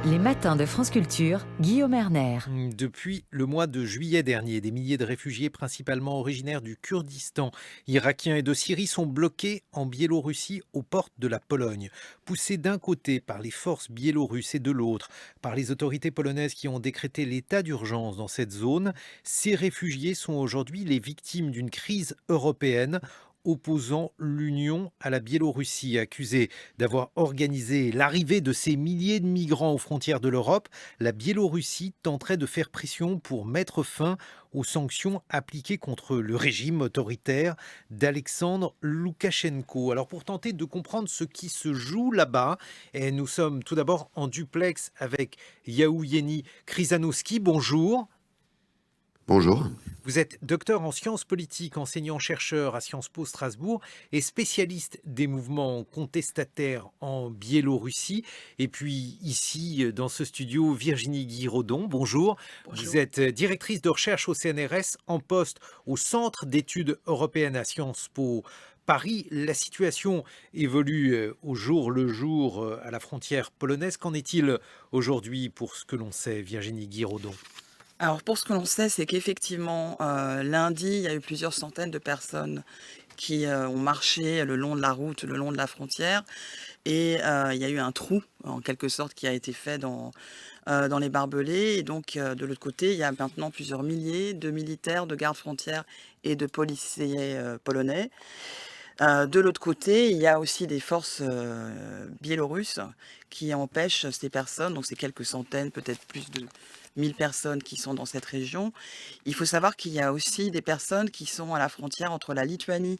Les matins de France Culture, Guillaume Erner. Depuis le mois de juillet dernier, des milliers de réfugiés, principalement originaires du Kurdistan irakien et de Syrie, sont bloqués en Biélorussie aux portes de la Pologne. Poussés d'un côté par les forces biélorusses et de l'autre par les autorités polonaises qui ont décrété l'état d'urgence dans cette zone, ces réfugiés sont aujourd'hui les victimes d'une crise européenne opposant l'Union à la Biélorussie, accusée d'avoir organisé l'arrivée de ces milliers de migrants aux frontières de l'Europe. La Biélorussie tenterait de faire pression pour mettre fin aux sanctions appliquées contre le régime autoritaire d'Alexandre Loukachenko. Alors pour tenter de comprendre ce qui se joue là-bas, et nous sommes tout d'abord en duplex avec Yaouyeni Kryzanowski. Bonjour. Bonjour. Vous êtes docteur en sciences politiques, enseignant-chercheur à Sciences Po Strasbourg et spécialiste des mouvements contestataires en Biélorussie. Et puis ici, dans ce studio, Virginie Guiraudon, bonjour. Vous Bonjour. êtes directrice de recherche au CNRS, en poste au Centre d'études européennes à Sciences Po Paris. La situation évolue au jour le jour à la frontière polonaise. Qu'en est-il aujourd'hui pour ce que l'on sait, Virginie Guiraudon? Alors pour ce que l'on sait, c'est qu'effectivement, lundi, il y a eu plusieurs centaines de personnes qui, ont marché le long de la route, le long de la frontière et il y a eu un trou, en quelque sorte, qui a été fait dans les barbelés et donc de l'autre côté, il y a maintenant plusieurs milliers de militaires, de gardes frontières et de policiers, polonais. De l'autre côté, il y a aussi des forces, biélorusses qui empêchent ces personnes, donc c'est quelques centaines, peut-être plus de 1000 personnes qui sont dans cette région. Il faut savoir qu'il y a aussi des personnes qui sont à la frontière entre la Lituanie,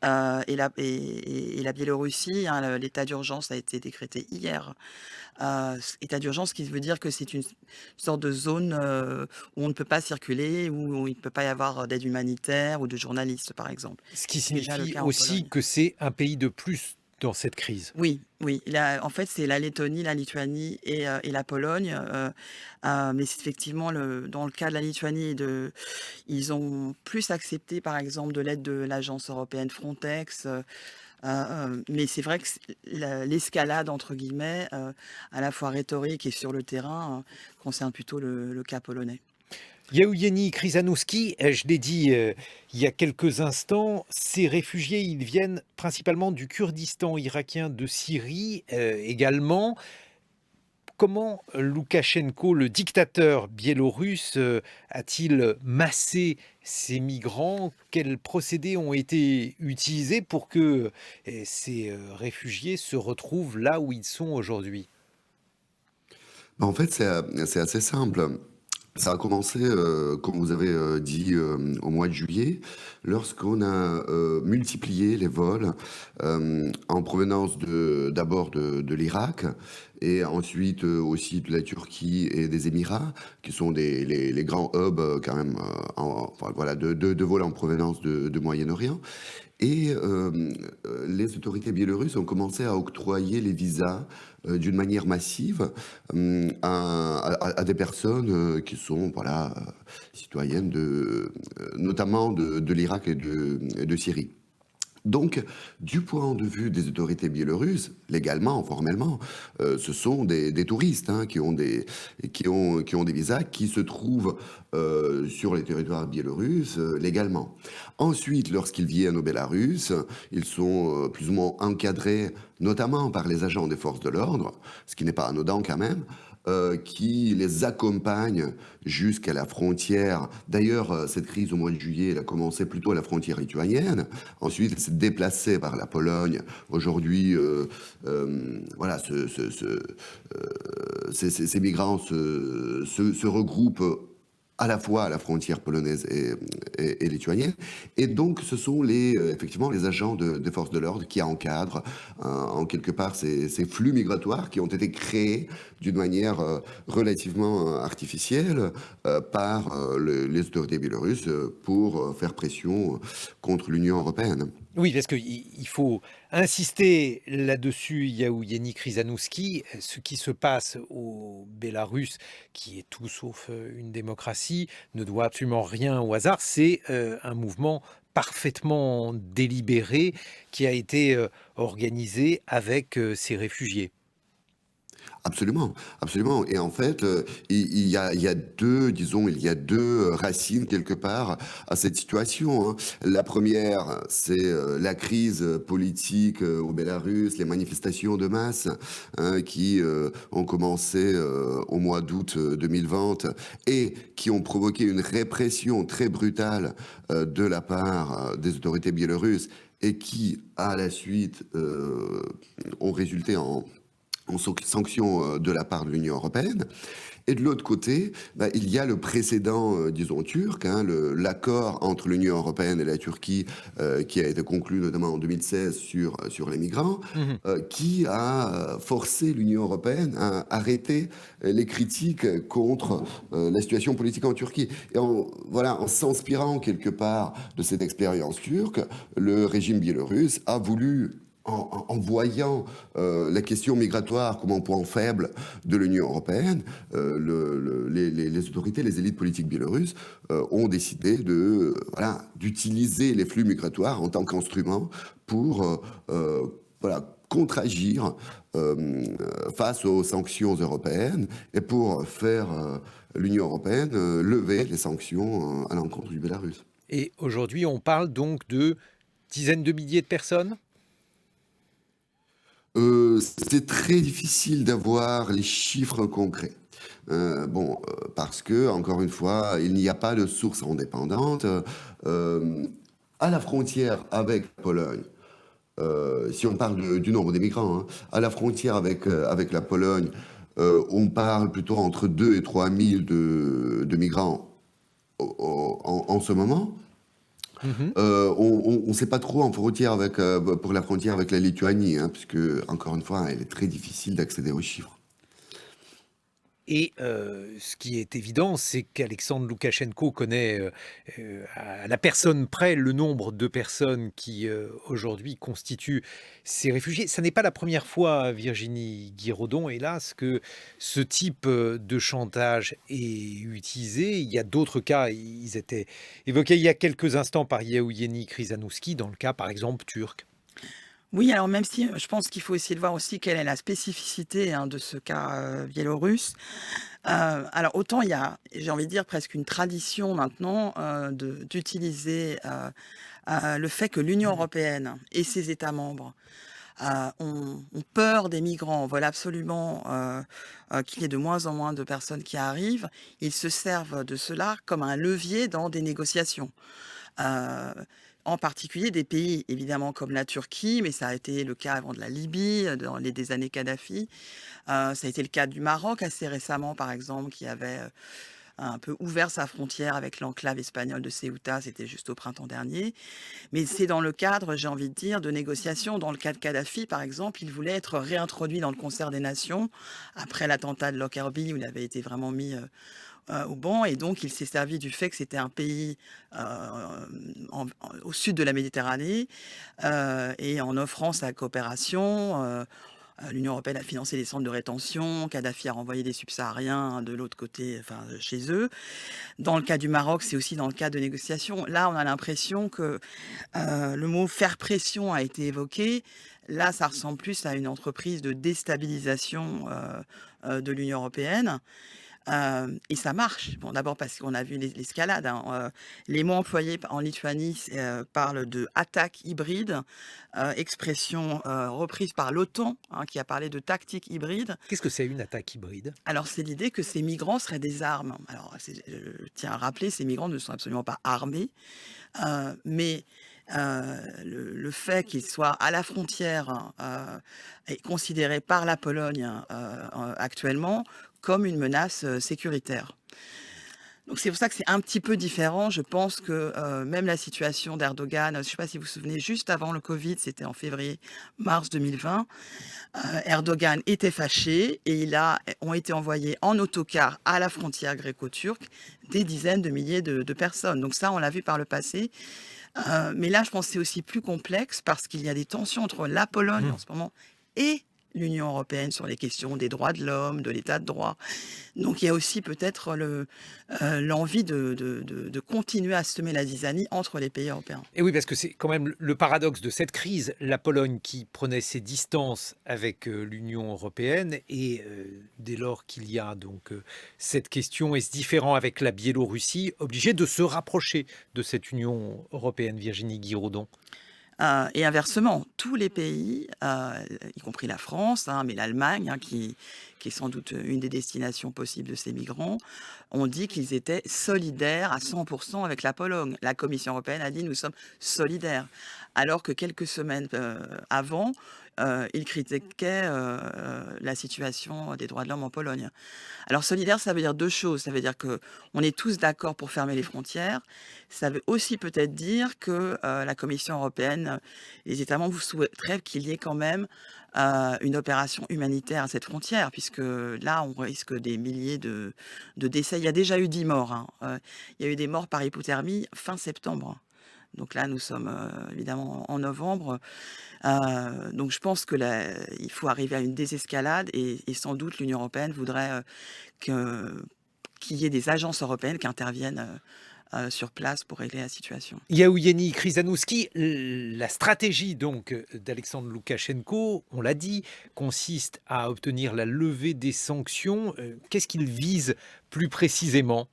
et la Biélorussie, hein. L'état d'urgence a été décrété hier. État d'urgence qui veut dire que c'est une sorte de zone, où on ne peut pas circuler, où il ne peut pas y avoir d'aide humanitaire ou de journalistes, par exemple. Ce qui C'est déjà le signifie cas en aussi Pologne. que c'est un pays de plus dans cette crise. Oui, oui, en fait, c'est la Lettonie, la Lituanie et la Pologne, mais c'est effectivement dans le cas de la Lituanie ils ont plus accepté, par exemple, de l'aide de l'agence européenne Frontex, mais c'est vrai que «l'escalade» entre guillemets, à la fois rhétorique et sur le terrain, concerne plutôt le cas polonais. Yaouyeni Kryzanowski, je l'ai dit il y a quelques instants, ces réfugiés, ils viennent principalement du Kurdistan irakien, de Syrie également. Comment Loukachenko, le dictateur biélorusse, a-t-il massé ces migrants? Quels procédés ont été utilisés pour que ces réfugiés se retrouvent là où ils sont aujourd'hui? En fait, c'est assez simple. Ça a commencé, comme vous avez dit, au mois de juillet, lorsqu'on a multiplié les vols en provenance d'abord de l'Irak et ensuite aussi de la Turquie et des Émirats, qui sont les grands hubs quand même, enfin, voilà, de vols en provenance de Moyen-Orient. Et les autorités biélorusses ont commencé à octroyer les visas d'une manière massive à des personnes qui sont voilà, citoyennes notamment de l'Irak et de Syrie. Donc, du point de vue des autorités biélorusses, légalement, formellement, ce sont des touristes hein, qui ont des visas qui se trouvent sur les territoires biélorusses légalement. Ensuite, lorsqu'ils viennent au Bélarus, ils sont plus ou moins encadrés, notamment par les agents des forces de l'ordre, ce qui n'est pas anodin quand même, qui les accompagnent jusqu'à la frontière. D'ailleurs, cette crise au mois de juillet, elle a commencé plutôt à la frontière lituanienne. Ensuite, elle s'est déplacée par la Pologne. Aujourd'hui, voilà, ces migrants se regroupent à la fois à la frontière polonaise et lituanienne. Et donc, ce sont effectivement les agents des forces de l'ordre qui encadrent en quelque part ces flux migratoires qui ont été créés d'une manière relativement artificielle par les autorités biélorusses pour faire pression contre l'Union européenne. Oui, parce qu'il faut insister là-dessus, Yaouyeni Kryzanowski, ce qui se passe au Bélarus, qui est tout sauf une démocratie, ne doit absolument rien au hasard. C'est un mouvement parfaitement délibéré qui a été organisé avec ces réfugiés. Absolument, absolument. Et en fait, il y a deux, disons, il y a deux racines quelque part à cette situation, hein. La première, c'est la crise politique au Bélarus, les manifestations de masse, hein, qui ont commencé au mois d'août 2020 et qui ont provoqué une répression très brutale de la part des autorités biélorusses et qui, à la suite, ont résulté en sanctions de la part de l'Union européenne. Et de l'autre côté, il y a le précédent, disons, turc, hein, l'accord entre l'Union européenne et la Turquie, qui a été conclu notamment en 2016 sur les migrants, Mhm. qui a forcé l'Union européenne à arrêter les critiques contre la situation politique en Turquie. Et voilà, en s'inspirant quelque part de cette expérience turque, le régime biélorusse a voulu en voyant la question migratoire comme un point faible de l'Union européenne, les autorités, les élites politiques biélorusses ont décidé d'utiliser les flux migratoires en tant qu'instrument pour contre-agir face aux sanctions européennes et pour faire l'Union européenne lever les sanctions à l'encontre du Bélarus. Et aujourd'hui, on parle donc de dizaines de milliers de personnes? C'est très difficile d'avoir les chiffres concrets. Parce que, encore une fois, il n'y a pas de source indépendante. À la frontière avec la Pologne, si on parle du nombre des migrants, hein, à la frontière avec la Pologne, on parle plutôt entre 2 et 3 000 de migrants en ce moment. Mhm. On ne sait pas trop pour la frontière avec la Lituanie, hein, puisque, encore une fois, elle est très difficile d'accéder aux chiffres. Et ce qui est évident, c'est qu'Alexandre Loukachenko connaît à la personne près le nombre de personnes qui aujourd'hui constituent ces réfugiés. Ce n'est pas la première fois, Virginie Guiraudon, hélas, que ce type de chantage est utilisé. Il y a d'autres cas, ils étaient évoqués il y a quelques instants par Yevgeny Krizanouski, dans le cas par exemple turc. Oui, alors même si je pense qu'il faut essayer de voir aussi quelle est la spécificité de ce cas biélorusse. Alors autant il y a, j'ai envie de dire, presque une tradition maintenant d'utiliser le fait que l'Union européenne et ses États membres ont peur des migrants, veulent absolument qu'il y ait de moins en moins de personnes qui arrivent. Ils se servent de cela comme un levier dans des négociations. Euh, En particulier des pays évidemment comme la Turquie, mais ça a été le cas avant de la Libye, dans des années Kadhafi. Ça a été le cas du Maroc assez récemment, par exemple, qui avait un peu ouvert sa frontière avec l'enclave espagnole de Ceuta, c'était juste au printemps dernier. Mais c'est dans le cadre, j'ai envie de dire, de négociations. Dans le cas de Kadhafi, par exemple, il voulait être réintroduit dans le concert des nations après l'attentat de Lockerbie, où il avait été vraiment mis au banc. Et donc, il s'est servi du fait que c'était un pays au sud de la Méditerranée et en offrant sa coopération. L'Union européenne a financé les centres de rétention, Kadhafi a renvoyé des subsahariens de l'autre côté, enfin chez eux. Dans le cas du Maroc, c'est aussi dans le cas de négociations. Là, on a l'impression que le mot faire pression a été évoqué. Là, ça ressemble plus à une entreprise de déstabilisation de l'Union européenne. Et ça marche. Bon, d'abord parce qu'on a vu l'escalade, hein. Les mots employés en Lituanie parlent de attaque hybride, expression reprise par l'OTAN, hein, qui a parlé de tactique hybride. Qu'est-ce que c'est une attaque hybride? Alors, c'est l'idée que ces migrants seraient des armes. Alors, je tiens à rappeler, ces migrants ne sont absolument pas armés, mais le fait qu'ils soient à la frontière est considéré par la Pologne actuellement comme une menace sécuritaire. Donc c'est pour ça que c'est un petit peu différent. Je pense que même la situation d'Erdogan, je ne sais pas si vous vous souvenez, juste avant le Covid, c'était en février-mars 2020, Erdogan était fâché et ont été envoyés en autocar à la frontière gréco-turque des dizaines de milliers de personnes. Donc ça, on l'a vu par le passé. Mais là, je pense que c'est aussi plus complexe parce qu'il y a des tensions entre la Pologne en ce moment et l'Union européenne sur les questions des droits de l'homme, de l'état de droit. Donc il y a aussi peut-être l'envie de continuer à semer la zizanie entre les pays européens. Et oui, parce que c'est quand même le paradoxe de cette crise, la Pologne qui prenait ses distances avec l'Union européenne, et dès lors qu'il y a donc cette question et ce différend avec la Biélorussie, obligée de se rapprocher de cette Union européenne, Virginie Guiraudon. Et inversement, tous les pays, y compris la France, hein, mais l'Allemagne, hein, qui est sans doute une des destinations possibles de ces migrants, ont dit qu'ils étaient solidaires à 100% avec la Pologne. La Commission européenne a dit nous sommes solidaires. Alors que quelques semaines avant, ils critiquaient la situation des droits de l'homme en Pologne. Alors solidaire, ça veut dire deux choses. Ça veut dire que on est tous d'accord pour fermer les frontières. Ça veut aussi peut-être dire que la Commission européenne, les États membres, vous souhaiteraient qu'il y ait quand même une opération humanitaire à cette frontière, puisque là, on risque des milliers de décès. Il y a déjà eu 10 morts. Hein. Il y a eu des morts par hypothermie fin septembre. Donc là, nous sommes évidemment en novembre. Donc je pense que il faut arriver à une désescalade et sans doute l'Union européenne voudrait qu'il y ait des agences européennes qui interviennent sur place pour régler la situation. Yevgeny Khrizanouski, la stratégie donc d'Alexandre Loukachenko, on l'a dit, consiste à obtenir la levée des sanctions. Qu'est-ce qu'il vise plus précisément ?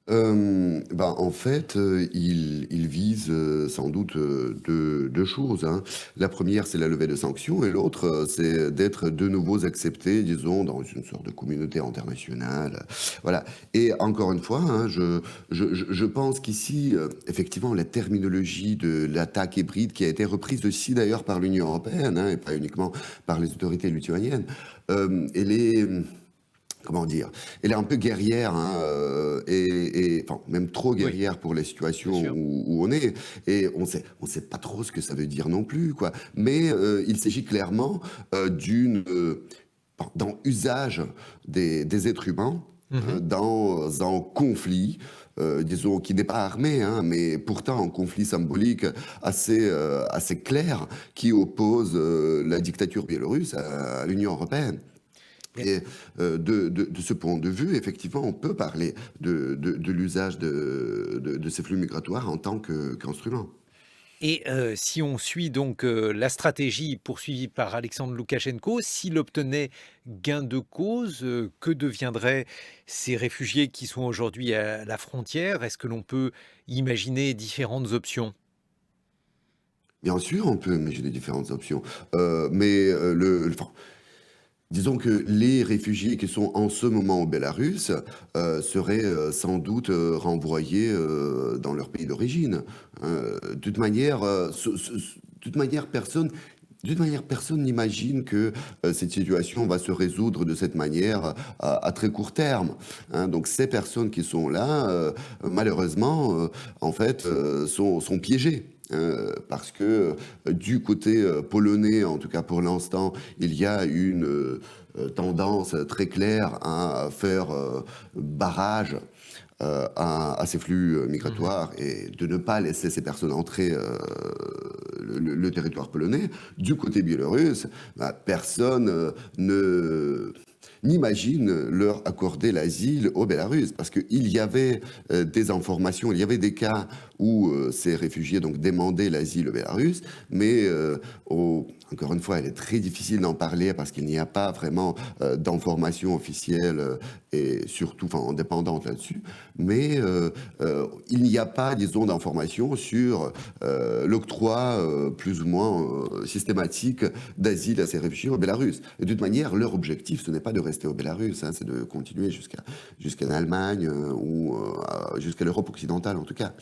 En fait, il vise sans doute deux choses, hein. La première, c'est la levée de sanctions, et l'autre, c'est d'être de nouveau accepté, disons, dans une sorte de communauté internationale. Voilà. Et encore une fois, hein, je pense qu'ici, effectivement, la terminologie de l'attaque hybride, qui a été reprise aussi d'ailleurs par l'Union européenne, hein, et pas uniquement par les autorités lituaniennes, elle est... Comment dire? Elle est un peu guerrière, hein, enfin, même trop guerrière pour les situations où on est. Et on sait pas trop ce que ça veut dire non plus, quoi. Mais il s'agit clairement d'un usage des êtres humains dans un conflit. Disons, qui n'est pas armé, hein, mais pourtant un conflit symbolique assez clair qui oppose la dictature biélorusse à l'Union européenne. Et de ce point de vue, effectivement, on peut parler de l'usage de ces flux migratoires en tant qu'instrument. Et si on suit donc la stratégie poursuivie par Alexandre Loukachenko, s'il obtenait gain de cause, que deviendraient ces réfugiés qui sont aujourd'hui à la frontière? Est-ce que l'on peut imaginer différentes options? Bien sûr, on peut imaginer différentes options. Disons que les réfugiés qui sont en ce moment au Bélarus seraient sans doute renvoyés dans leur pays d'origine. De toute manière, personne n'imagine que cette situation va se résoudre de cette manière à très court terme, hein. Donc ces personnes qui sont là, malheureusement, en fait, sont piégées. Parce que du côté polonais, en tout cas pour l'instant, il y a une tendance très claire à faire barrage à ces flux migratoires et de ne pas laisser ces personnes entrer le territoire polonais. Du côté biélorusse, personne n'imagine leur accorder l'asile au Bélarus, parce qu'il y avait des informations, il y avait des cas où ces réfugiés donc demandaient l'asile au Bélarus, mais encore une fois, il est très difficile d'en parler parce qu'il n'y a pas vraiment d'informations officielles et surtout indépendantes là-dessus, mais il n'y a pas, disons, d'informations sur l'octroi plus ou moins systématique d'asile à ces réfugiés au Bélarus. Et de toute manière, leur objectif, ce n'est pas de rester au Bélarus, hein, c'est de continuer jusqu'en Allemagne ou jusqu'à l'Europe occidentale en tout cas.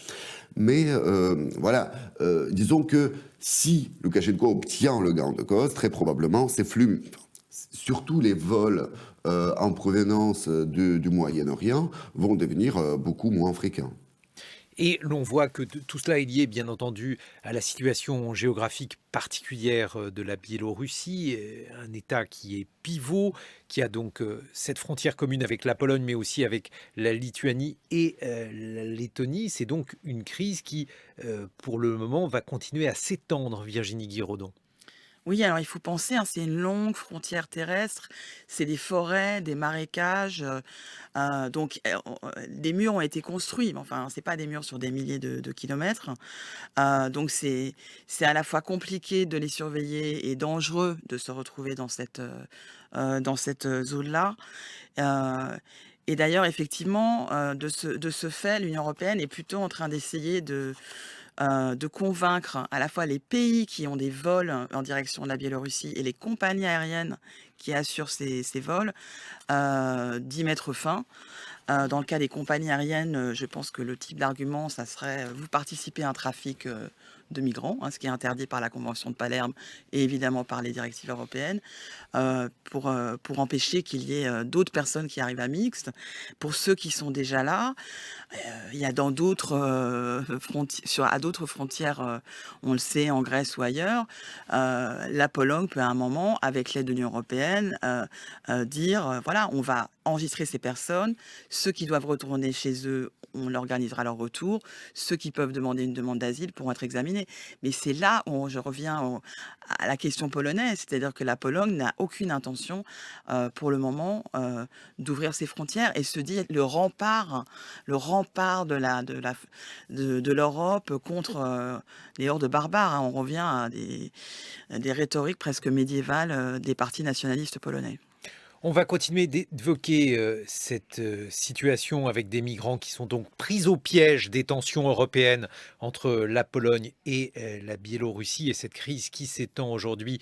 Mais voilà, disons que si Loukachenko obtient le gain de cause, très probablement ces flux, surtout les vols en provenance du Moyen-Orient, vont devenir beaucoup moins fréquents. Et l'on voit que tout cela est lié, bien entendu, à la situation géographique particulière de la Biélorussie, un État qui est pivot, qui a donc cette frontière commune avec la Pologne, mais aussi avec la Lituanie et la Lettonie. C'est donc une crise qui, pour le moment, va continuer à s'étendre, Virginie Guiraudon. Oui, alors il faut penser, hein, c'est une longue frontière terrestre, c'est des forêts, des marécages, donc des murs ont été construits, mais enfin, c'est pas des murs sur des milliers de kilomètres, donc c'est à la fois compliqué de les surveiller et dangereux de se retrouver dans cette zone-là, heu et d'ailleurs effectivement, de ce fait, l'Union européenne est plutôt en train d'essayer de convaincre à la fois les pays qui ont des vols en direction de la Biélorussie et les compagnies aériennes qui assurent ces vols, d'y mettre fin. Dans le cas des compagnies aériennes, je pense que le type d'argument, ça serait, vous participez à un trafic, de migrants, hein, ce qui est interdit par la convention de Palerme et évidemment par les directives européennes, pour empêcher qu'il y ait, d'autres personnes qui arrivent à Mixte. Pour ceux qui sont déjà là, il y a dans d'autres, à d'autres frontières, on le sait, en Grèce ou ailleurs, la Pologne peut à un moment, avec l'aide de l'Union européenne, dire, voilà, on va enregistrer ces personnes, ceux qui doivent retourner chez eux, on organisera leur retour, ceux qui peuvent demander une demande d'asile pourront être examinés. Mais c'est là où je reviens à la question polonaise, c'est-à-dire que la Pologne n'a aucune intention, pour le moment, d'ouvrir ses frontières et se dit le rempart de l'Europe contre, les hordes barbares, hein. On revient à des rhétoriques presque médiévales, des partis nationalistes polonais. On va continuer d'évoquer cette situation avec des migrants qui sont donc pris au piège des tensions européennes entre la Pologne et la Biélorussie et cette crise qui s'étend aujourd'hui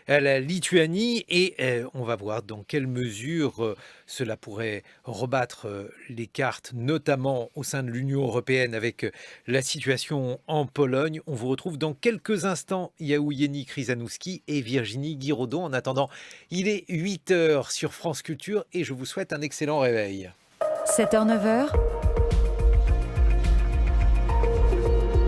à la Lituanie. Et on va voir dans quelle mesure cela pourrait rebattre les cartes, notamment au sein de l'Union européenne avec la situation en Pologne. On vous retrouve dans quelques instants, Yevgeny Krzyzanowski et Virginie Guiraudon. En attendant, il est 8h sur France Culture et je vous souhaite un excellent réveil. 7h, 9h,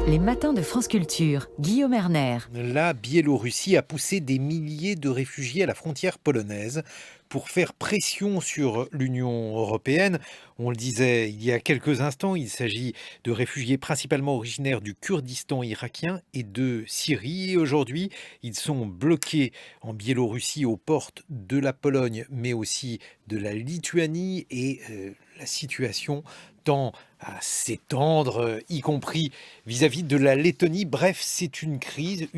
les matins de France Culture, Guillaume Erner. La Biélorussie a poussé des milliers de réfugiés à la frontière polonaise pour faire pression sur l'Union européenne. On le disait il y a quelques instants, il s'agit de réfugiés principalement originaires du Kurdistan irakien et de Syrie. Et aujourd'hui, ils sont bloqués en Biélorussie aux portes de la Pologne, mais aussi de la Lituanie. Et la situation tend à s'étendre, y compris vis-à-vis de la Lettonie. Bref, c'est une crise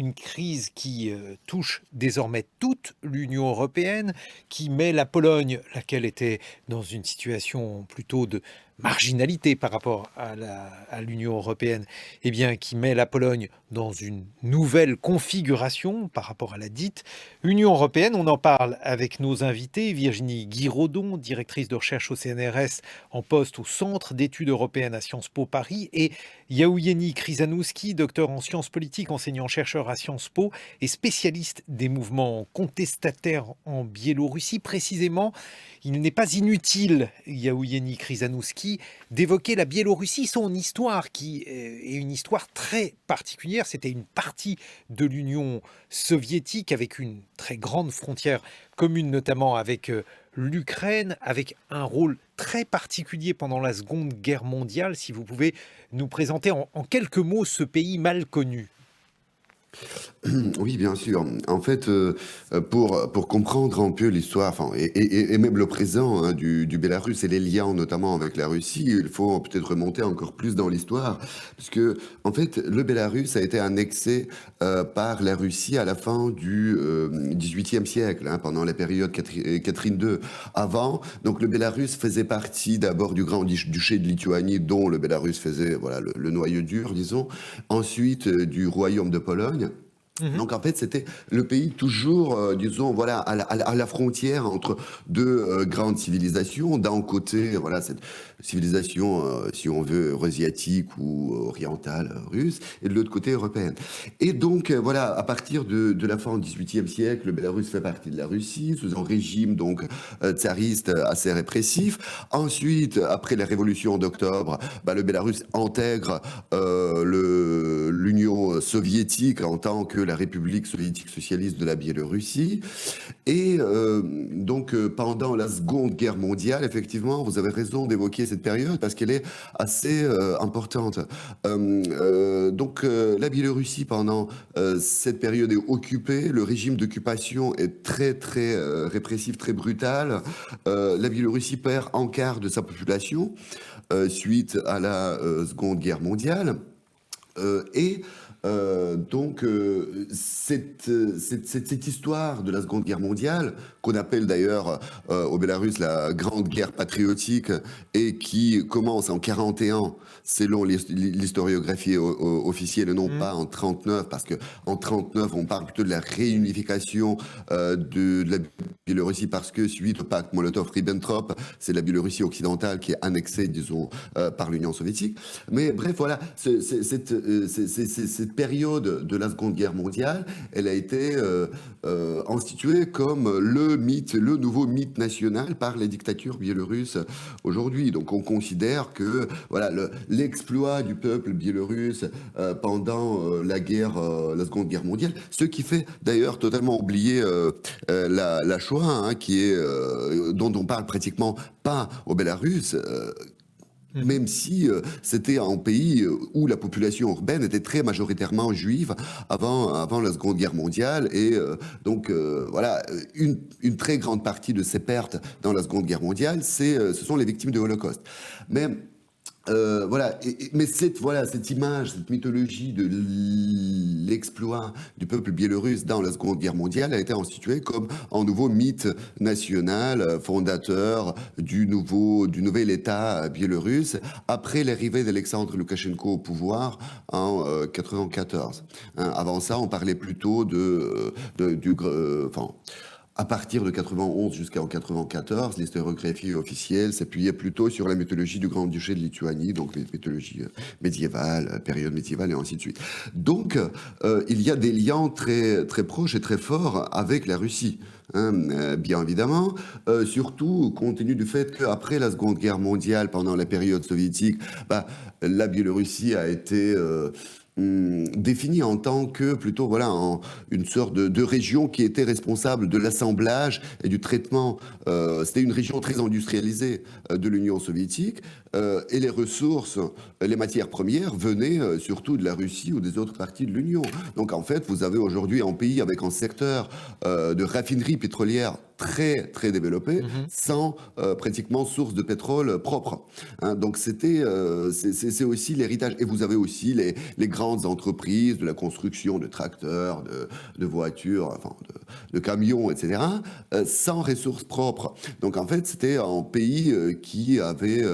qui touche désormais toute l'Union européenne, qui met la Pologne, laquelle était dans une situation plutôt de marginalité par rapport à l'Union européenne, eh bien, qui met la Pologne dans une nouvelle configuration par rapport à la dite Union européenne. On en parle avec nos invités, Virginie Guiraudon, directrice de recherche au CNRS en poste au Centre d'études européennes à Sciences Po Paris, et Yevgeny Krzyzanowski, docteur en sciences politiques, enseignant-chercheur à Sciences Po et spécialiste des mouvements contestataires en Biélorussie. Précisément, il n'est pas inutile, Yevgeny Krzyzanowski, d'évoquer la Biélorussie, son histoire qui est une histoire très particulière. C'était une partie de l'Union soviétique avec une très grande frontière commune, notamment avec l'Ukraine, avec un rôle très particulier pendant la Seconde Guerre mondiale. Si vous pouvez nous présenter en quelques mots ce pays mal connu. Oui, bien sûr. En fait, pour comprendre un peu l'histoire, enfin, et même le présent hein, du Bélarus et les liens notamment avec la Russie, il faut peut-être remonter encore plus dans l'histoire, parce que en fait, le Bélarus a été annexé par la Russie à la fin du XVIIIe siècle, hein, pendant la période Catherine II. Avant, donc le Bélarus faisait partie d'abord du grand duché de Lituanie, dont le Bélarus faisait voilà le noyau dur, disons. Ensuite, du royaume de Pologne. Donc en fait, c'était le pays toujours, disons, voilà, à la frontière entre deux grandes civilisations. D'un côté, voilà, cette civilisation, si on veut, eurasiatique ou orientale, russe, et de l'autre côté, européenne. Et donc, voilà, à partir de la fin du XVIIIe siècle, le Bélarus fait partie de la Russie, sous un régime donc tsariste assez répressif. Ensuite, après la révolution d'octobre, le Bélarus intègre l'Union soviétique en tant que la République soviétique socialiste de la Biélorussie. Et donc, pendant la Seconde Guerre mondiale, effectivement, vous avez raison d'évoquer cette période parce qu'elle est assez importante. Donc, la Biélorussie, pendant cette période, est occupée. Le régime d'occupation est très, très répressif, très brutal. La Biélorussie perd un quart de sa population suite à la Seconde Guerre mondiale. Cette histoire de la Seconde Guerre mondiale, qu'on appelle d'ailleurs au Bélarus la Grande Guerre patriotique, et qui commence en 1941, selon l'historiographie officielle, et non pas en 1939, parce qu'en 1939, on parle plutôt de la réunification de la Biélorussie, parce que suite au pacte Molotov-Ribbentrop, c'est la Biélorussie occidentale qui est annexée, disons, par l'Union soviétique. Mais bref, voilà, cette période de la Seconde Guerre mondiale, elle a été instituée comme le nouveau mythe national par les dictatures biélorusses aujourd'hui. Donc on considère que voilà, l'exploit du peuple biélorusse pendant la Seconde Guerre mondiale, ce qui fait d'ailleurs totalement oublier la Shoah, hein, dont on parle pratiquement pas au Bélarus. Même si c'était un pays où la population urbaine était très majoritairement juive avant la Seconde Guerre mondiale. Et donc, voilà, une très grande partie de ces pertes dans la Seconde Guerre mondiale, ce sont les victimes de l'Holocauste. Mais voilà, mais cette image, cette mythologie de l'exploit du peuple biélorusse dans la Seconde Guerre mondiale a été instituée comme un nouveau mythe national fondateur du nouvel État biélorusse après l'arrivée d'Alexandre Loukachenko au pouvoir en 1994. Avant ça, on parlait plutôt à partir de 91 jusqu'en 1994, l'historiographie officielle s'appuyait plutôt sur la mythologie du Grand-Duché de Lituanie, donc les mythologies médiévales, période médiévale et ainsi de suite. Donc, il y a des liens très, très proches et très forts avec la Russie. Bien évidemment, surtout compte tenu du fait qu'après la Seconde Guerre mondiale, pendant la période soviétique, la Biélorussie a été définie en tant que plutôt une sorte de région qui était responsable de l'assemblage et du traitement. C'était une région très industrialisée de l'Union soviétique et les ressources, les matières premières venaient surtout de la Russie ou des autres parties de l'Union. Donc en fait, vous avez aujourd'hui un pays avec un secteur de raffinerie pétrolière très très développé, sans pratiquement source de pétrole propre. Donc c'est aussi l'héritage. Et vous avez aussi les grandes entreprises de la construction de tracteurs, de voitures, enfin de camions, etc., sans ressources propres. Donc en fait, c'était un pays qui avait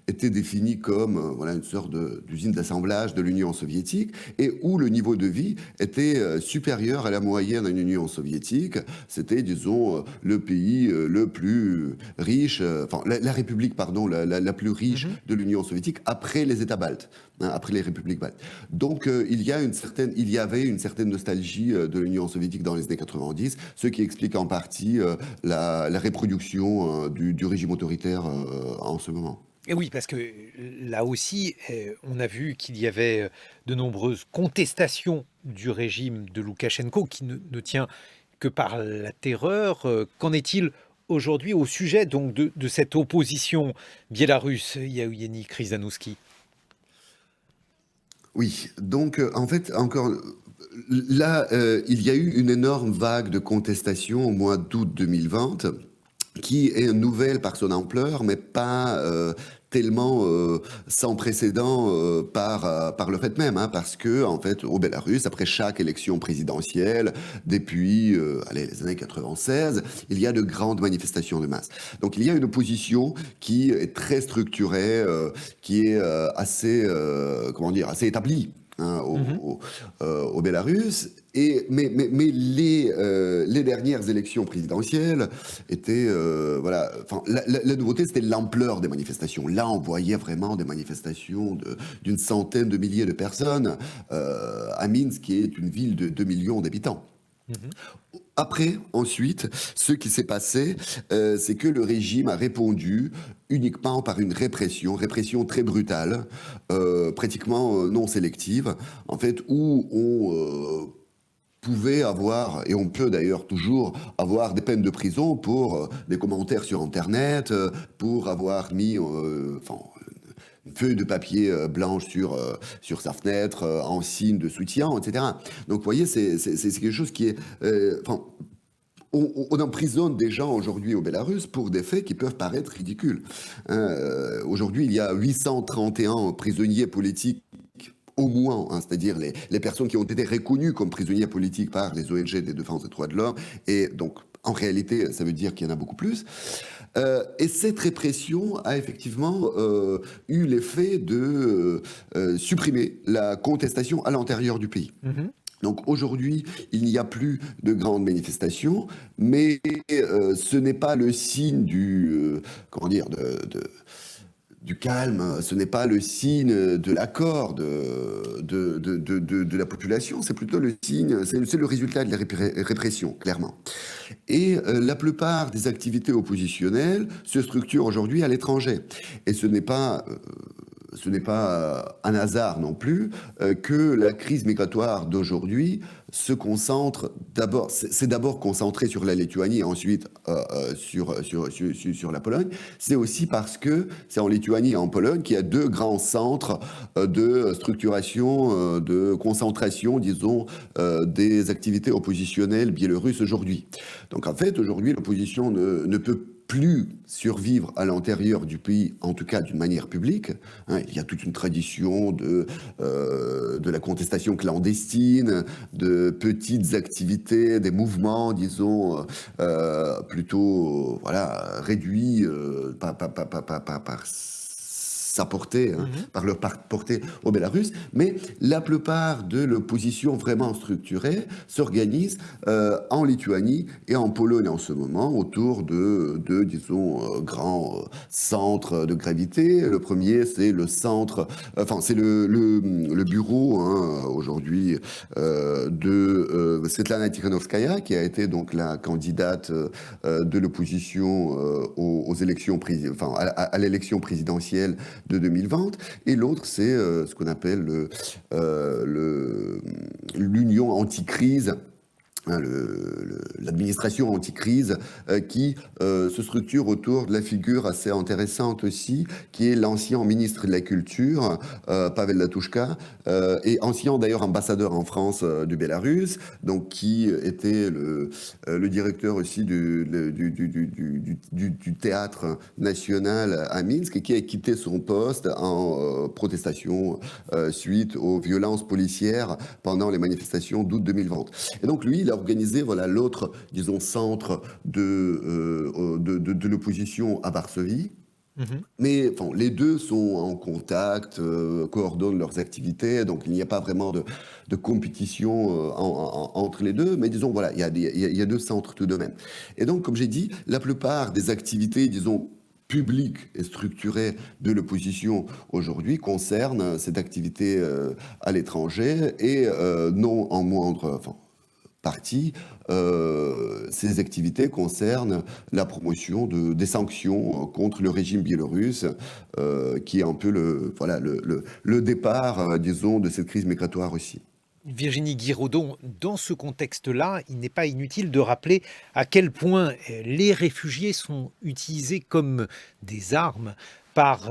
été défini comme une sorte d'usine d'assemblage de l'Union soviétique et où le niveau de vie était supérieur à la moyenne de l'Union soviétique. C'était, disons, le pays le plus riche, la République, pardon, la plus riche de l'Union soviétique après les États baltes, après les républiques baltes. Donc il y avait une certaine nostalgie de l'Union soviétique dans les années 90, ce qui explique en partie la reproduction du régime autoritaire en ce moment. Et oui, parce que là aussi, on a vu qu'il y avait de nombreuses contestations du régime de Loukachenko qui ne tient que par la terreur. Qu'en est-il aujourd'hui au sujet donc de cette opposition biélorusse, Yevgeny Kryzanouski? Oui, donc en fait, encore là, il y a eu une énorme vague de contestation au mois d'août 2020 qui est nouvelle par son ampleur, mais pas tellement sans précédent par le fait même, parce que en fait au Bélarus, après chaque élection présidentielle depuis les années 96, il y a de grandes manifestations de masse. Donc il y a une opposition qui est très structurée, qui est assez établie au Bélarus. Mais les dernières élections présidentielles étaient la nouveauté, c'était l'ampleur des manifestations. Là, on voyait vraiment des manifestations d'une centaine de milliers de personnes à Minsk, qui est une ville de 2 millions d'habitants. Après, ensuite, ce qui s'est passé, c'est que le régime a répondu uniquement par une répression très brutale, pratiquement non sélective, en fait, où on pouvait avoir, et on peut d'ailleurs toujours avoir des peines de prison pour des commentaires sur Internet, pour avoir mis une feuille de papier blanche sur sa fenêtre en signe de soutien, etc. Donc vous voyez, c'est quelque chose qui est... on emprisonne des gens aujourd'hui au Bélarus pour des faits qui peuvent paraître ridicules. Aujourd'hui, il y a 831 prisonniers politiques au moins, c'est-à-dire les personnes qui ont été reconnues comme prisonniers politiques par les ONG de défense des droits de l'homme, et donc en réalité, ça veut dire qu'il y en a beaucoup plus. Et cette répression a effectivement eu l'effet de supprimer la contestation à l'intérieur du pays. Donc aujourd'hui, il n'y a plus de grandes manifestations, mais ce n'est pas le signe du calme, ce n'est pas le signe de l'accord de la population, c'est plutôt le signe, c'est le résultat de la répression, clairement. Et la plupart des activités oppositionnelles se structurent aujourd'hui à l'étranger. Et ce n'est pas un hasard non plus que la crise migratoire d'aujourd'hui se concentre d'abord, c'est d'abord concentré sur la Lituanie et ensuite sur la Pologne. C'est aussi parce que c'est en Lituanie et en Pologne qu'il y a deux grands centres de structuration, de concentration, disons, des activités oppositionnelles biélorusses aujourd'hui. Donc en fait, aujourd'hui, l'opposition ne peut plus survivre à l'intérieur du pays, en tout cas d'une manière publique. Il y a toute une tradition de la contestation clandestine, de petites activités, des mouvements, disons, plutôt réduits par sa portée, par leur portée au Bélarus, mais la plupart de l'opposition vraiment structurée s'organise en Lituanie et en Pologne en ce moment autour de disons, grands centres de gravité. Le premier, c'est le centre, c'est le bureau aujourd'hui de Svetlana Tikhanovskaya, qui a été donc la candidate de l'opposition aux élections à l'élection présidentielle de 2020, et l'autre c'est ce qu'on appelle l'union anti-crise, l'administration anti-crise qui se structure autour de la figure assez intéressante aussi, qui est l'ancien ministre de la Culture, Pavel Latouchka, et ancien d'ailleurs ambassadeur en France du Bélarus, donc qui était le directeur aussi du théâtre national à Minsk, et qui a quitté son poste en protestation suite aux violences policières pendant les manifestations d'août 2020. Et donc lui, il a organisé l'autre, disons, centre de l'opposition à Varsovie. Mais les deux sont en contact, coordonnent leurs activités, donc il n'y a pas vraiment de compétition entre les deux, mais disons, il y a deux centres tout de même. Et donc, comme j'ai dit, la plupart des activités, disons, publiques et structurées de l'opposition aujourd'hui concernent cette activité à l'étranger, et non en moindre partie, ces activités concernent la promotion des sanctions contre le régime biélorusse, qui est un peu le départ, disons, de cette crise migratoire aussi. Virginie Guiraudon, dans ce contexte-là, il n'est pas inutile de rappeler à quel point les réfugiés sont utilisés comme des armes par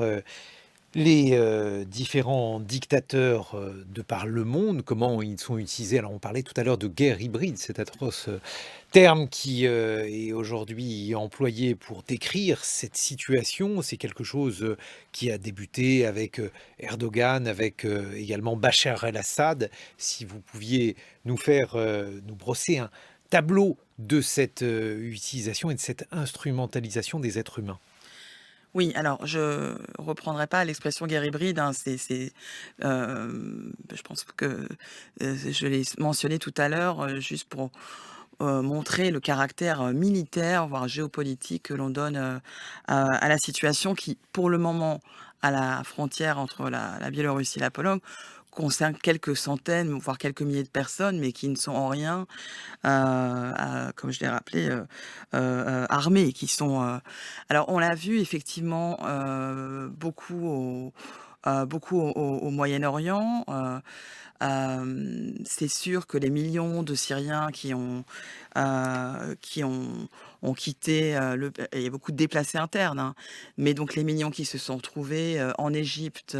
les différents dictateurs de par le monde, comment ils sont utilisés. Alors on parlait tout à l'heure de guerre hybride, cet atroce terme qui est aujourd'hui employé pour décrire cette situation. C'est quelque chose qui a débuté avec Erdogan, avec également Bachar el-Assad. Si vous pouviez nous brosser un tableau de cette utilisation et de cette instrumentalisation des êtres humains. Oui, alors je reprendrai pas l'expression guerre hybride, je pense que je l'ai mentionné tout à l'heure, juste pour montrer le caractère militaire, voire géopolitique que l'on donne à la situation qui, pour le moment, à la frontière entre la Biélorussie et la Pologne, concerne quelques centaines, voire quelques milliers de personnes, mais qui ne sont en rien, comme je l'ai rappelé, armés, qui sont... Alors, on l'a vu effectivement beaucoup beaucoup au Moyen-Orient. C'est sûr que les millions de Syriens qui ont quitté, il y a beaucoup de déplacés internes, hein, mais donc les millions qui se sont retrouvés, en Égypte,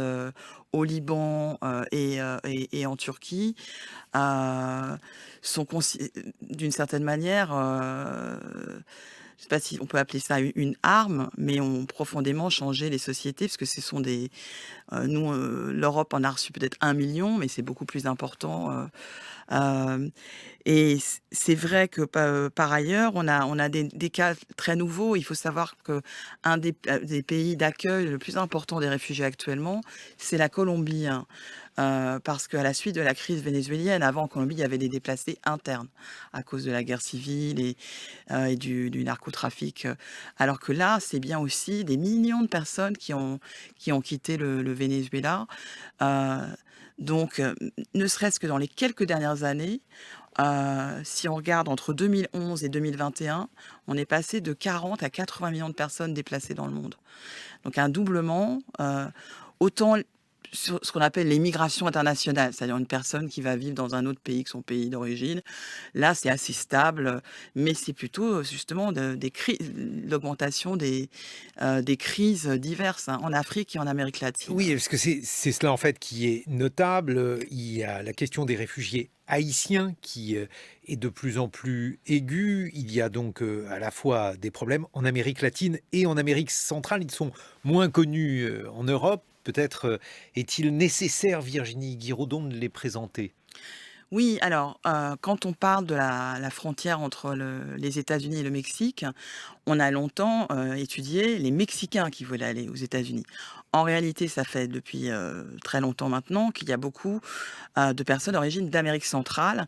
au Liban, et en Turquie, heu, sont d'une certaine manière, je ne sais pas si on peut appeler ça une arme, mais ont profondément changé les sociétés parce que ce sont des, nous, l'Europe en a reçu peut-être 1 million, mais c'est beaucoup plus important. Hem Et c'est vrai que par ailleurs, on a des cas très nouveaux. Il faut savoir qu'un des pays d'accueil le plus important des réfugiés actuellement, c'est la Colombie, hein. Parce qu'à la suite de la crise vénézuélienne, avant en Colombie, il y avait des déplacés internes à cause de la guerre civile et du narcotrafic, alors que là, c'est bien aussi des millions de personnes qui ont quitté le Venezuela. Heu, donc ne serait-ce que dans les quelques dernières années, si on regarde entre 2011 et 2021, on est passé de 40 à 80 millions de personnes déplacées dans le monde. Donc un doublement, autant sur ce qu'on appelle les migrations internationales, c'est-à-dire une personne qui va vivre dans un autre pays que son pays d'origine. Là, c'est assez stable, mais c'est plutôt, justement l'augmentation des crises diverses, hein, en Afrique et en Amérique latine. Oui, parce que c'est cela en fait qui est notable. Il y a la question des réfugiés haïtiens qui est de plus en plus aiguë. Il y a donc à la fois des problèmes en Amérique latine et en Amérique centrale. Ils sont moins connus en Europe. Peut-être est-il nécessaire, Virginie Guiraudon, de les présenter? Oui, alors, quand on parle de la frontière entre les États-Unis et le Mexique, on a longtemps, étudié les Mexicains qui voulaient aller aux États-Unis. En réalité, ça fait depuis, très longtemps maintenant qu'il y a beaucoup, de personnes d'origine d'Amérique centrale,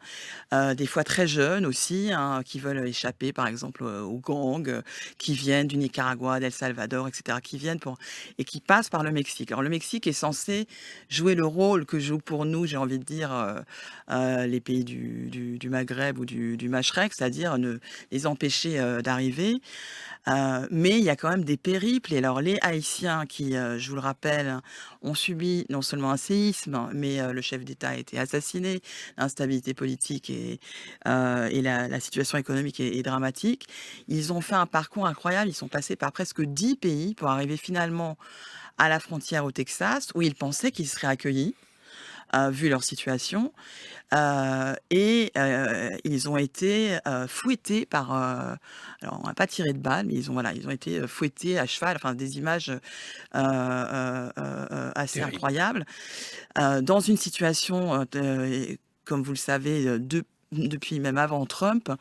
des fois très jeunes aussi, hein, qui veulent échapper par exemple, aux gangs, qui viennent du Nicaragua, d'El Salvador et cetera, qui viennent et qui passent par le Mexique. Alors le Mexique est censé jouer le rôle que jouent pour nous, j'ai envie de dire, les pays du Maghreb ou du Machrek, c'est-à-dire ne les empêcher, d'arriver. Mais il y a quand même des périples et alors les Haïtiens qui, je vous le rappelle, ont subi non seulement un séisme, mais le chef d'État a été assassiné, l'instabilité politique et la situation économique est dramatique. Ils ont fait un parcours incroyable, ils sont passés par presque 10 pays pour arriver finalement à la frontière au Texas, où ils pensaient qu'ils seraient accueillis, vu leur situation. Ils ont été, fouettés par, alors on n'a pas tiré de balles, mais ils ont été, fouettés à cheval, enfin des images, assez Terrible. incroyables, dans une situation, comme vous le savez, depuis même avant Trump,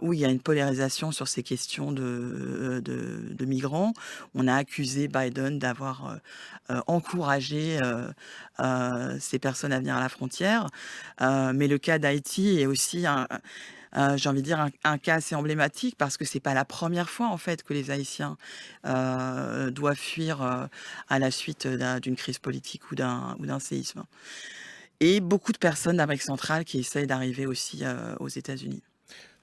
où il y a une polarisation sur ces questions de migrants. On a accusé Biden d'avoir, encouragé, ces personnes à venir à la frontière. Mais le cas d'Haïti est aussi j'ai envie de dire un cas assez emblématique parce que c'est pas la première fois en fait que les Haïtiens, doivent fuir, à la suite, d'une crise politique ou d'un séisme. Et beaucoup de personnes d'Amérique centrale qui essayent d'arriver aussi, aux États-Unis.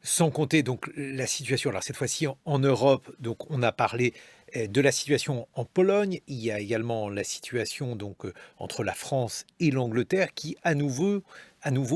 Sans compter donc la situation, alors cette fois-ci en Europe, donc on a parlé de la situation en Pologne, il y a également la situation donc entre la France et l'Angleterre qui à nouveau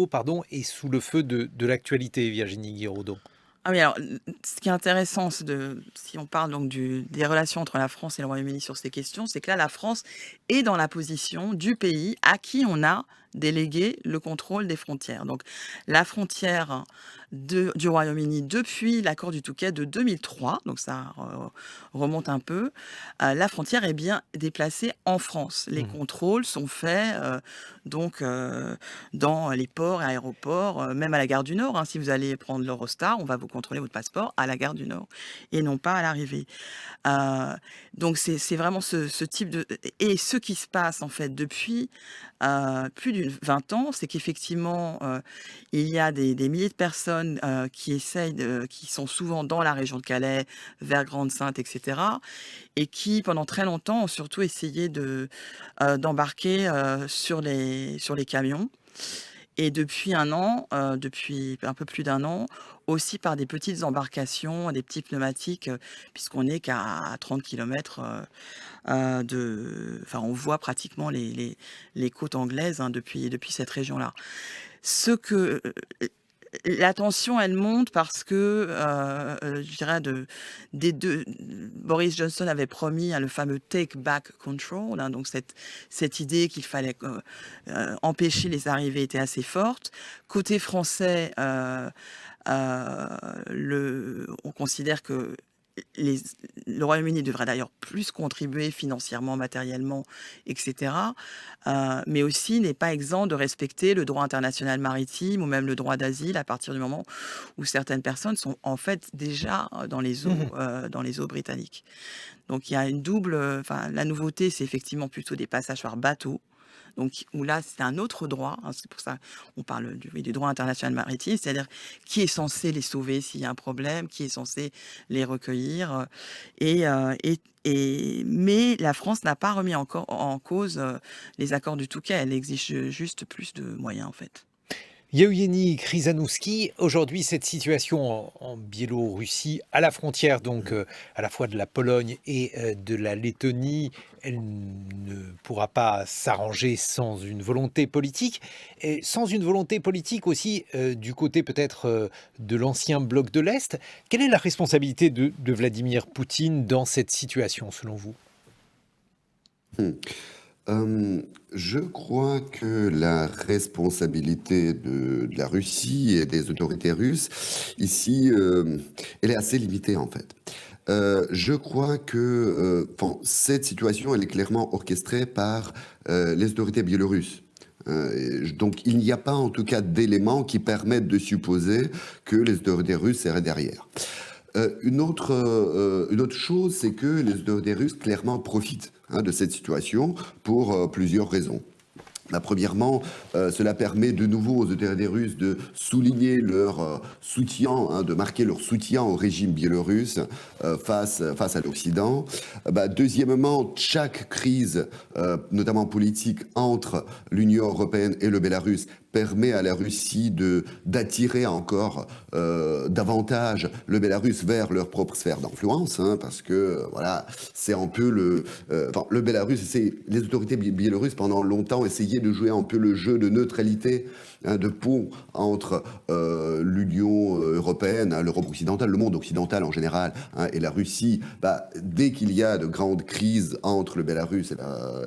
pardon, est sous le feu de l'actualité, Virginie Guiraudon. Ah oui, alors, ce qui est intéressant, si on parle donc des relations entre la France et le Royaume-Uni sur ces questions, c'est que là, la France est dans la position du pays à qui on a délégué le contrôle des frontières. Donc la frontière du Royaume-Uni depuis l'accord du Touquet de 2003, donc ça remonte un peu, la frontière est bien déplacée en France. Les Mhm. contrôles sont faits donc dans les ports et aéroports, même à la gare du Nord, hein. Si vous allez prendre l'Eurostar, on va vous contrôler votre passeport à la gare du Nord et non pas à l'arrivée. Heu, donc c'est vraiment ce type et ce qui se passe en fait depuis, plus d'une 20 ans, c'est qu'effectivement, il y a des milliers de personnes, qui sont souvent dans la région de Calais, vers Grande-Synthe et cetera et qui pendant très longtemps ont surtout essayé d'embarquer, sur les camions Et depuis un an, depuis un peu plus d'un an, aussi par des petites embarcations, des petits pneumatiques, puisqu'on n'est qu'à 30 kilomètres enfin, on voit pratiquement les côtes anglaises, hein, depuis cette région-là. Ce que La tension, elle monte parce que, je dirais Boris Johnson avait promis, hein, le fameux Take Back Control, hein, donc cette idée qu'il fallait empêcher les arrivées était assez forte. Côté français, on considère que les le Royaume-Uni devrait d'ailleurs plus contribuer financièrement, matériellement, etc. Mais aussi n'est pas exempt de respecter le droit international maritime ou même le droit d'asile à partir du moment où certaines personnes sont en fait déjà Mhm. dans les eaux britanniques. Donc il y a une double, enfin la nouveauté, c'est effectivement plutôt des passages par bateau. Donc où là, c'est un autre droit, hein, c'est pour ça on parle du droit international maritime, c'est-à-dire qui est censé les sauver s'il y a un problème, qui est censé les recueillir, mais la France n'a pas remis encore en cause, les accords du Touquet. Elle exige juste plus de moyens, en fait. Yevgeny Khrizanouski, aujourd'hui cette situation en Biélorussie, à la frontière donc à la fois de la Pologne et de la Lettonie, elle ne pourra pas s'arranger sans une volonté politique, et sans une volonté politique aussi du côté peut-être de l'ancien bloc de l'Est. Quelle est la responsabilité de Vladimir Poutine dans cette situation selon vous? Hmm. Je crois que la responsabilité de la Russie et des autorités russes, ici, elle est assez limitée en fait. Je crois que bon, cette situation, elle est clairement orchestrée par les autorités biélorusses. Donc il n'y a pas en tout cas d'éléments qui permettent de supposer que les autorités russes seraient derrière. Une autre chose, c'est que les autorités russes clairement profitent, hein, de cette situation pour plusieurs raisons. Premièrement, cela permet de nouveau aux autorités russes de souligner leur soutien, hein, de marquer leur soutien au régime biélorusse face à l'Occident. Deuxièmement, chaque crise, notamment politique, entre l'Union européenne et le Bélarus permet à la Russie d'attirer encore davantage le Bélarus vers leur propre sphère d'influence, hein, parce que voilà, c'est un peu le Bélarus, les autorités biélorusses pendant longtemps essayaient de jouer un peu le jeu de neutralité, hein, de pont entre l'Union européenne, hein, l'Europe occidentale, le monde occidental en général, hein, et la Russie. Dès qu'il y a de grandes crises entre le Bélarus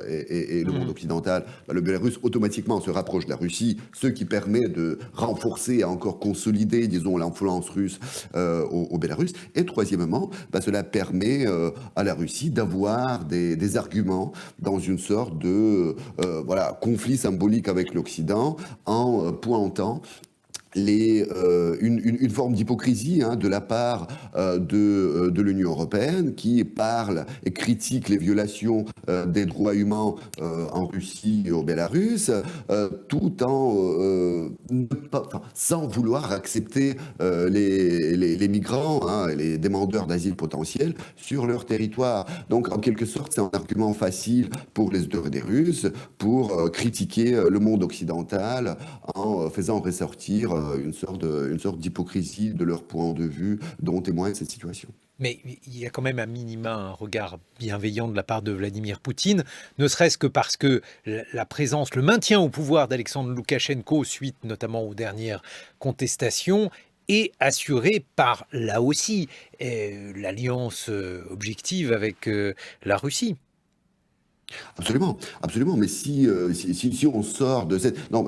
et le monde occidental, le Bélarus automatiquement se rapproche de la Russie, ce qui permet de renforcer et encore consolider, disons, l'influence russe au Bélarus. Et troisièmement, cela permet à la Russie d'avoir des arguments dans une sorte de conflit symbolique avec l'Occident en pointant une forme d'hypocrisie, hein, de la part de l'Union européenne qui parle et critique les violations des droits humains en Russie et au Bélarus, tout en sans vouloir accepter les migrants, hein, et les demandeurs d'asile potentiels sur leur territoire. Donc en quelque sorte, c'est un argument facile pour les autorités russes pour critiquer le monde occidental en faisant ressortir une sorte d'hypocrisie de leur point de vue dont témoigne cette situation. Mais il y a quand même à minima un regard bienveillant de la part de Vladimir Poutine, ne serait-ce que parce que la présence, le maintien au pouvoir d'Alexandre Loukachenko, suite notamment aux dernières contestations, est assuré par, là aussi, l'alliance objective avec la Russie. Absolument, absolument. Mais si on sort de cette... Non,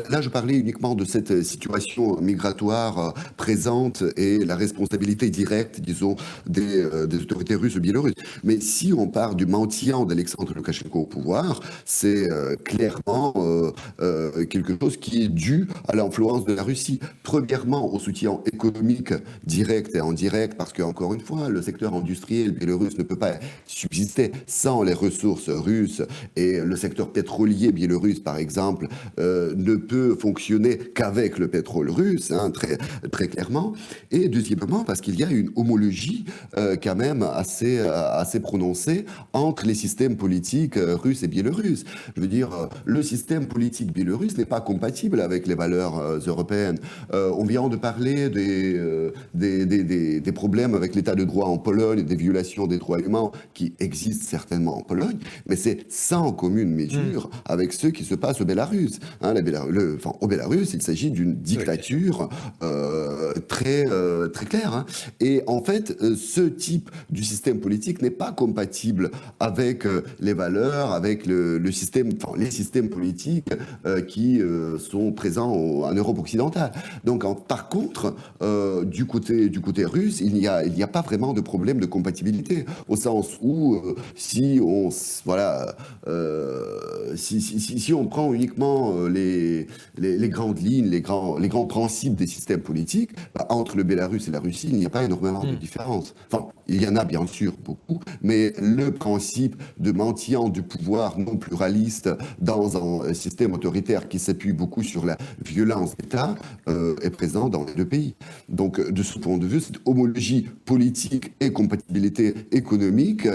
là, je parlais uniquement de cette situation migratoire présente et la responsabilité directe, disons, des autorités russes ou biélorusses. Mais si on part du maintien d'Alexandre Loukachenko au pouvoir, c'est clairement quelque chose qui est dû à l'influence de la Russie. Premièrement, au soutien économique direct et indirect, parce qu'encore une fois, le secteur industriel biélorusse ne peut pas subsister sans les ressources russe et le secteur pétrolier biélorusse, par exemple, ne peut fonctionner qu'avec le pétrole russe, hein, très, très clairement. Et deuxièmement, parce qu'il y a une homologie quand même assez prononcée entre les systèmes politiques russes et biélorusses. Je veux dire, le système politique biélorusse n'est pas compatible avec les valeurs européennes. On vient de parler des problèmes avec l'état de droit en Pologne, des violations des droits humains qui existent certainement en Pologne, mais c'est sans commune mesure avec ce qui se passe au Bélarus. Hein, au Bélarus, il s'agit d'une dictature très claire. Hein. Et en fait, ce type du système politique n'est pas compatible avec les valeurs, avec les systèmes politiques qui sont présents en Europe occidentale. Donc, par contre, du côté russe, il n'y a pas vraiment de problème de compatibilité, au sens où si on prend uniquement les grandes lignes, les grands principes des systèmes politiques, entre le Bélarus et la Russie, il n'y a pas énormément de différence. Enfin, il y en a bien sûr beaucoup, mais le principe de maintien du pouvoir non pluraliste dans un système autoritaire qui s'appuie beaucoup sur la violence d'État est présent dans les deux pays. Donc, de ce point de vue, cette homologie politique et compatibilité économique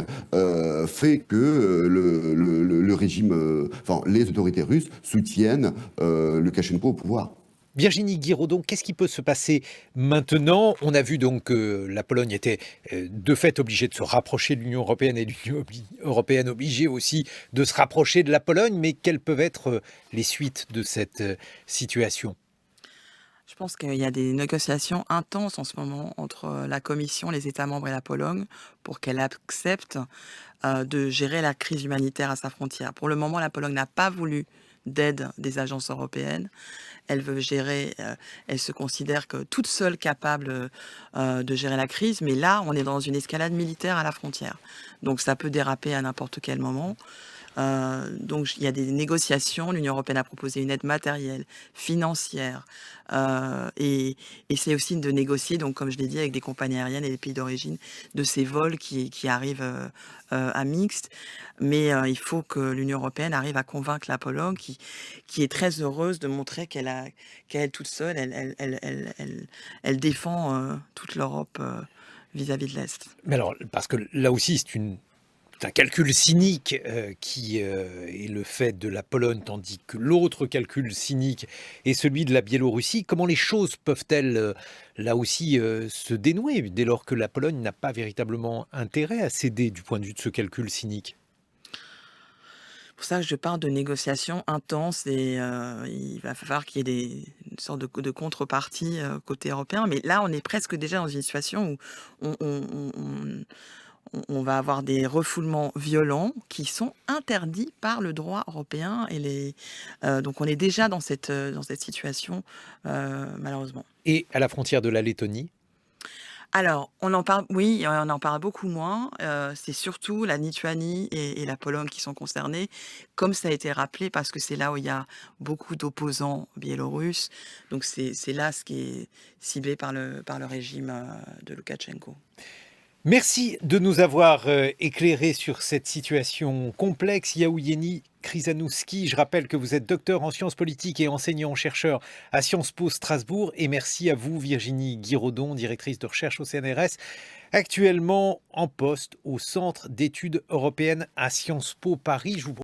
fait que le régime, les autorités russes soutiennent Loukachenko au pouvoir. Virginie Guiraudon, qu'est-ce qui peut se passer maintenant? On a vu donc que la Pologne était de fait obligée de se rapprocher de l'Union européenne et l'Union européenne obligée aussi de se rapprocher de la Pologne, mais quelles peuvent être les suites de cette situation? Je pense qu'il y a des négociations intenses en ce moment entre la Commission, les États membres et la Pologne pour qu'elle accepte de gérer la crise humanitaire à sa frontière. Pour le moment, la Pologne n'a pas voulu d'aide des agences européennes. Elle veut gérer, elle se considère que toute seule capable de gérer la crise, mais là, on est dans une escalade militaire à la frontière. Donc ça peut déraper à n'importe quel moment. Donc il y a des négociations, l'Union européenne a proposé une aide matérielle, financière, et c'est aussi de négocier, donc comme je l'ai dit, avec des compagnies aériennes et des pays d'origine, de ces vols qui arrivent à Minsk. Mais il faut que l'Union européenne arrive à convaincre la Pologne, qui est très heureuse de montrer qu'elle toute seule, elle défend toute l'Europe vis-à-vis de l'Est. Mais alors, parce que là aussi, c'est un calcul cynique qui est le fait de la Pologne, tandis que l'autre calcul cynique est celui de la Biélorussie. Comment les choses peuvent-elles, là aussi, se dénouer, dès lors que la Pologne n'a pas véritablement intérêt à céder du point de vue de ce calcul cynique? C'est pour ça que je parle de négociations intenses et il va falloir qu'il y ait une sorte de contrepartie côté européen. Mais là, on est presque déjà dans une situation où on va avoir des refoulements violents qui sont interdits par le droit européen. Donc on est déjà dans cette situation, malheureusement. Et à la frontière de la Lettonie? Alors, on en parle, oui, on en parle beaucoup moins. C'est surtout la Lituanie et la Pologne qui sont concernées, comme ça a été rappelé, parce que c'est là où il y a beaucoup d'opposants biélorusses. Donc c'est là ce qui est ciblé par le régime de Loukachenko. Merci de nous avoir éclairé sur cette situation complexe. Yaouyeni Kryzanouski, je rappelle que vous êtes docteur en sciences politiques et enseignant-chercheur à Sciences Po Strasbourg. Et merci à vous, Virginie Guiraudon, directrice de recherche au CNRS, actuellement en poste au Centre d'études européennes à Sciences Po Paris.